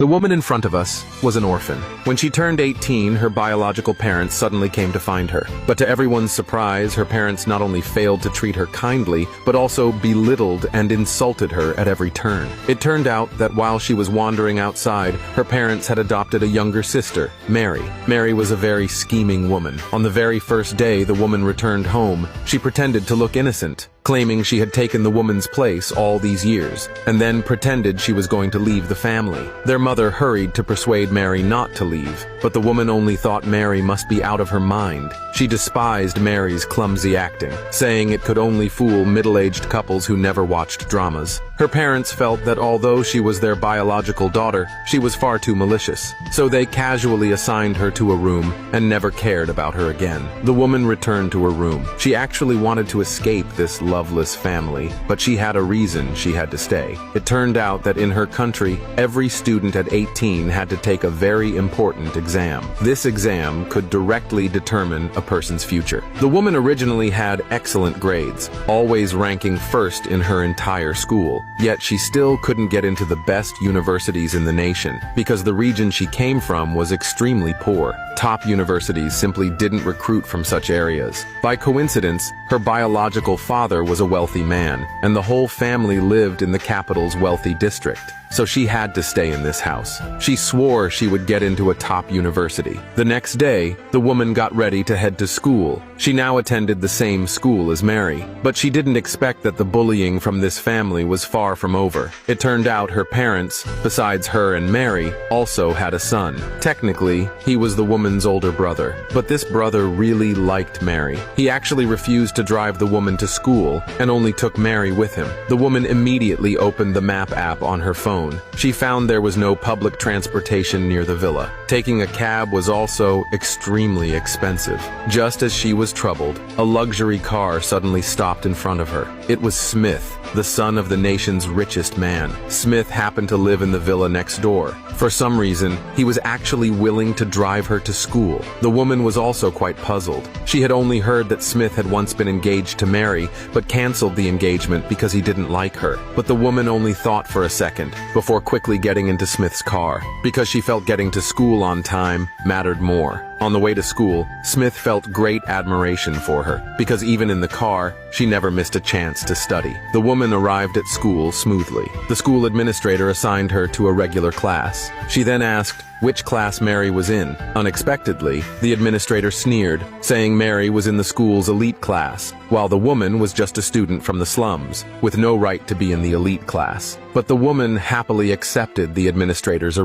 The woman in front of us was an orphan. When she turned 18, her biological parents suddenly came to find her. But to everyone's surprise, her parents not only failed to treat her kindly, but also belittled and insulted her at every turn. It turned out that while she was wandering outside, her parents had adopted a younger sister, Mary. Mary was a very scheming woman. On the very first day the woman returned home, she pretended to look innocent, claiming she had taken the woman's place all these years, and then pretended she was going to leave the family. Their mother hurried to persuade Mary not to leave, but the woman only thought Mary must be out of her mind. She despised Mary's clumsy acting, saying it could only fool middle-aged couples who never watched dramas. Her parents felt that although she was their biological daughter, she was far too malicious, so they casually assigned her to a room and never cared about her again. The woman returned to her room. She actually wanted to escape this loveless family, but she had a reason she had to stay. It turned out that in her country, every student at 18 had to take a very important exam. This exam could directly determine a person's future. The woman originally had excellent grades, always ranking first in her entire school, yet she still couldn't get into the best universities in the nation because the region she came from was extremely poor. Top universities simply didn't recruit from such areas. By coincidence, her biological father was a wealthy man, and the whole family lived in the capital's wealthy district. So she had to stay in this house. She swore she would get into a top university. The next day, the woman got ready to head to school. She now attended the same school as Mary, but she didn't expect that the bullying from this family was far from over. It turned out her parents, besides her and Mary, also had a son. Technically, he was the woman's older brother, but this brother really liked Mary. He actually refused to drive the woman to school and only took Mary with him. The woman immediately opened the map app on her phone. She found there was no public transportation near the villa. Taking a cab was also extremely expensive. Just as she was troubled, a luxury car suddenly stopped in front of her. It was Smith, the son of the nation's richest man. Smith happened to live in the villa next door. For some reason, he was actually willing to drive her to school. The woman was also quite puzzled. She had only heard that Smith had once been engaged to Mary, but canceled the engagement because he didn't like her. But the woman only thought for a second, before quickly getting into Smith's car, because she felt getting to school on time mattered more. On the way to school, Smith felt great admiration for her, because even in the car, she never missed a chance to study. The woman arrived at school smoothly. The school administrator assigned her to a regular class. She then asked which class Mary was in. Unexpectedly, the administrator sneered, saying Mary was in the school's elite class, while the woman was just a student from the slums, with no right to be in the elite class. But the woman happily accepted the administrator's